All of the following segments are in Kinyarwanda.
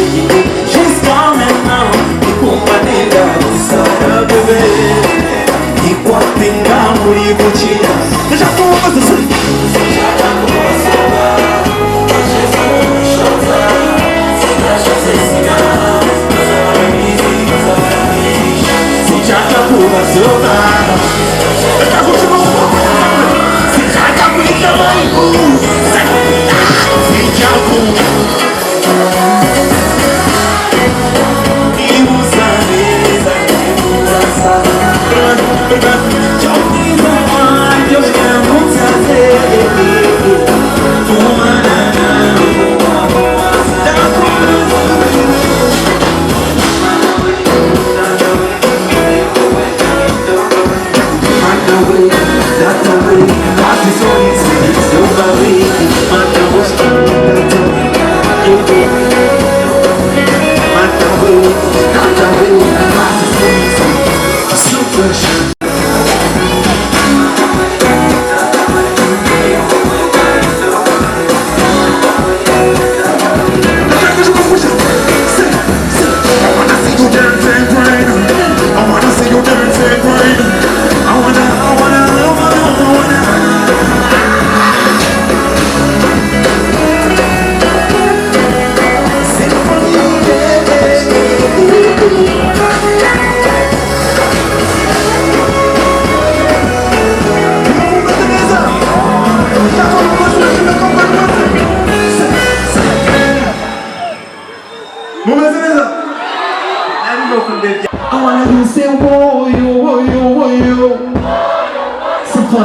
She's coming now. Ikumanega usara bebe. Ikwapinga muri buchira. Deixa como você sai. Deixa como você vai.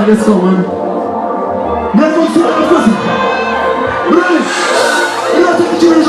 Let's go, man. Let's go, let's go. Ready? Let's take the cheers.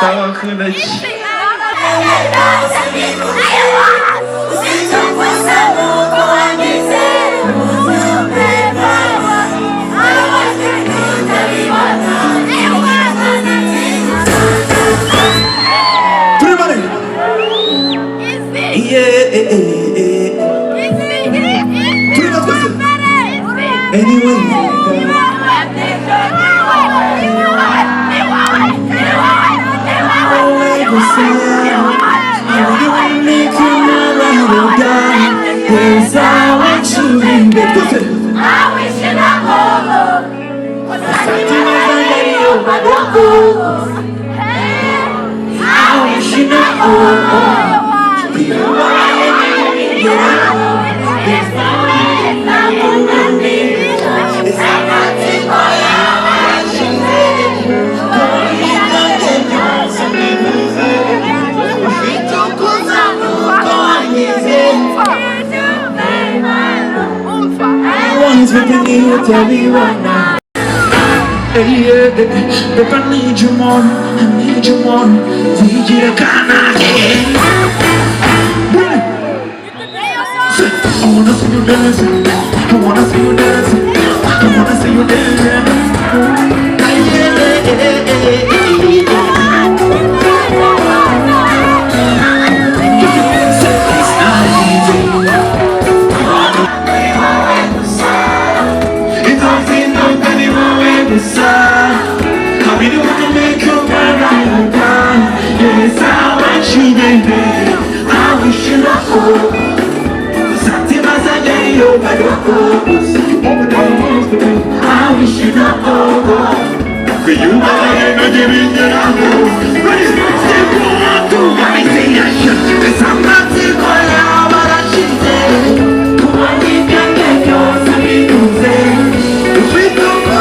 Tava Tell me right now. If I need you more, I need you more. Need you to come again. I wanna see you dancing. I wanna see you dancing. I wanna see you dancing. I really wanna make you my right now. Yes, I want you, baby. I wish you luck. Something as I get you over the course. I wish you luck. For you, I ain't giving you love. But it's not still going to my station. Cause I'm not still going out, but I should say. When we can get yours, I mean, you say. If we don't go,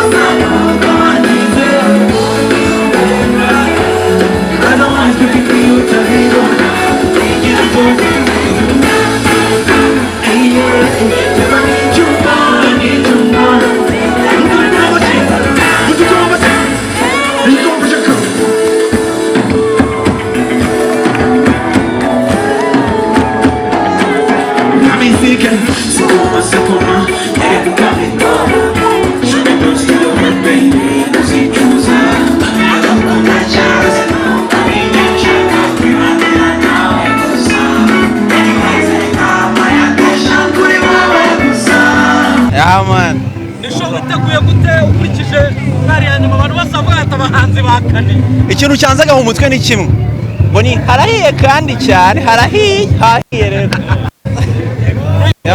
ikintu cyanzaga mu mutwe ni kimwe ngo ni harahiye kandi cyane harahiye rero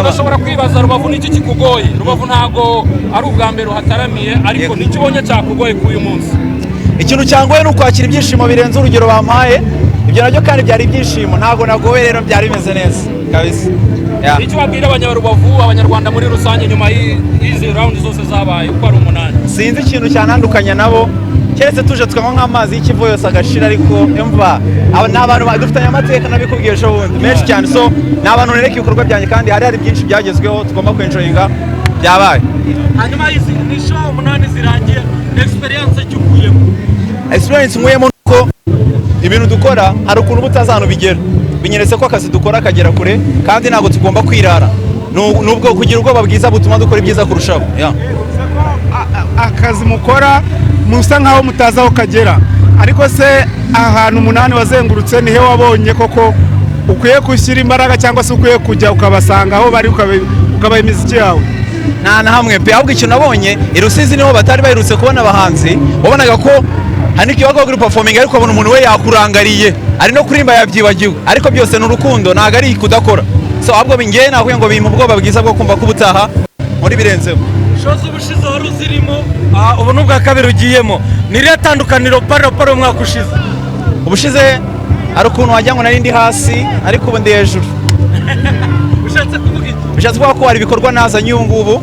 urashobora kwibaza Rubavu n'iki kikugoye. Rubavu ntago ari ubwa mbere uhataramiye ariko n'icyo ubonye cyakugoye ku uyu munsi. Ikintu cyangoye ni ukwakira ibyishimo birenze urugero bampaye, ibyo nabyo kandi byari ibyishimo, ntago nagowe rero byari bimeze neza kabisa. Icyo wabwira Abanyarubavu, Abanyarwanda muri rusange nyuma y'izi round zose zabaye uko ari 8? Sinzi ikintu cyantandukanya nabo, keretse tuje tukanywa nk'amazi y'ikivu yose agashira, ariko imva aba n'abantu badufitanye amateka nabikubwiye ejo bundi menshi cyane. So n'abantu nereka ibikorwa byanjye kandi hari byinshi byagezweho tugomba kwenjoyinga byabaye. Hanyuma izi ni show 8 zirangiye, experience cyukuyemo. Experience nkuyemo nuko ibintu dukora hari ukuntu butazantu bigera, binyeretse ko akazi dukora kagera kure kandi ntago tugomba kwirara, nubwo kugira ubwoba bwiza butuma dukora ibyiza kurushaho. Akazi mukora musa nkaho mutazaho kagera, ariko se ahantu 8 wazengurutse nihe wabonye koko ukwiye gushyira imbaraga cyangwa se ukwiye kujya ukabasanga aho bari ukabaha imiziki yawe? Nta na hamwe pe, ahubwo icyo nabonye irusizi niho batari baherutse kubona abahanzi, wabonaga ko hani kibago group performing ariko abona umuntu we yakurangariye ari no kurimba yabyibagiwe, ariko byose n'urukundo ntago ari kudakora. So ahubwo bingiye nahuye ngo bimpa ubwoba bwiza bwo kumva kubutaha muri birenzeho. Shozi ubushize wari uzirimo, ubu n'ubwa kabiri ugiyemo, niriya tandukaniro paro umwaka ushize? Ubushize ari ukuntu wajya ngo nari ndi hasi ariko ubu ndi hejuru. Ushatse kuvuga iki? Bishatse kuvuga ko hari ibikorwa nazanye ubu ngubu,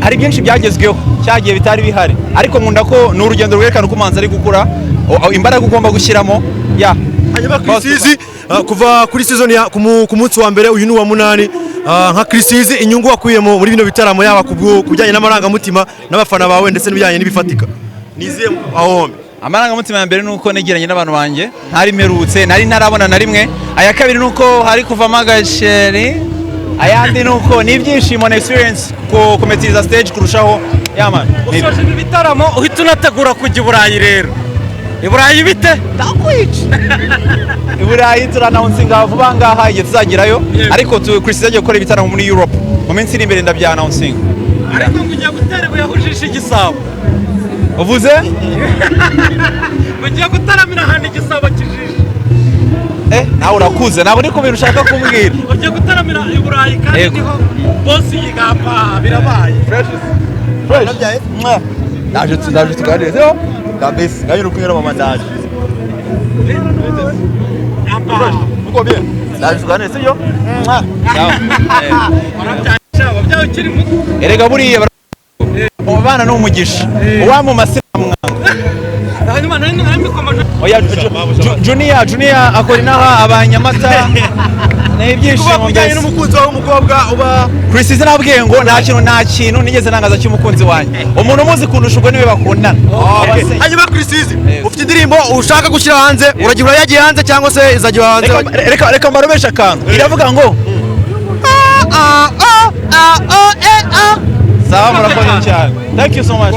hari byinshi byagezweho cyagiye bitari bihari, ariko nkunda ko ni urugendo rwerekana uko umanzi ari gukura, imbaraga ugomba gushyiramo. Hanyuma Krisizi kuva kuri season ya ku munsi wa mbere uyu ni wa 8, nka Krisizi inyungu wakuyemo muri bino bitaramo yaba kubijyanye n'amarangamutima n'abafana bawe ndetse n'ibijyanye n'ibifatika niziye aho? Amarangamutima ya mbere nuko negeranye n'abantu banjye ntari merutse, nari narabona na rimwe. Aya kabiri nuko hari kuvamo agasheri, ayandi nuko ni ibyishimo na experience ko kometiriza stage kurushaho. Usoje ibitaramo uhita unategura kujya Iburayi rero. Iburayi bite? Ndakwica. Iburayi turanawunsinga vuba ngaha igihe tuzagerayo ariko Chris agiye gukora ibitaramo muri Europe mu minsi iri imbere ndabyanawunsinga. Ariko kujya gutera yahujisha igisabo. Uvuze? Kujya gutaramira ahantu igisabo kijishe. Nawe urakuze ntabwo ni kubintu ushaka kumbwira. Ujya gutaramira Iburayi kandi niho boss yigapa birabaye. Fresh. Ndaje tuganire. Kabisa, ngayo rukwera mama ndaje. Amba. Uko bien? Ndaje tuganire sio? Sawa. Byawe kiri muto. Erega buriya bana no umugisha. Uwa mu masira mwanga. Hanyuma nari mikomaje. Oya Junior akora inaha Abanyamata. Ibyishimo bijyanye n'umukunzi wawe w'umukobwa uba Chris nabwiye ngo nta kintu nigeze nangaza cy'umukunzi wanjye umuntu umuzi kundusha ubwo niwe bakundana. hanyuma Chris ufite indirimbo ushaka gushyira hanze uragira yagiye hanze cyangwa se izajya hanze reka mbarobesha akantu iravuga ngo sawa murakoze cyane thank you so much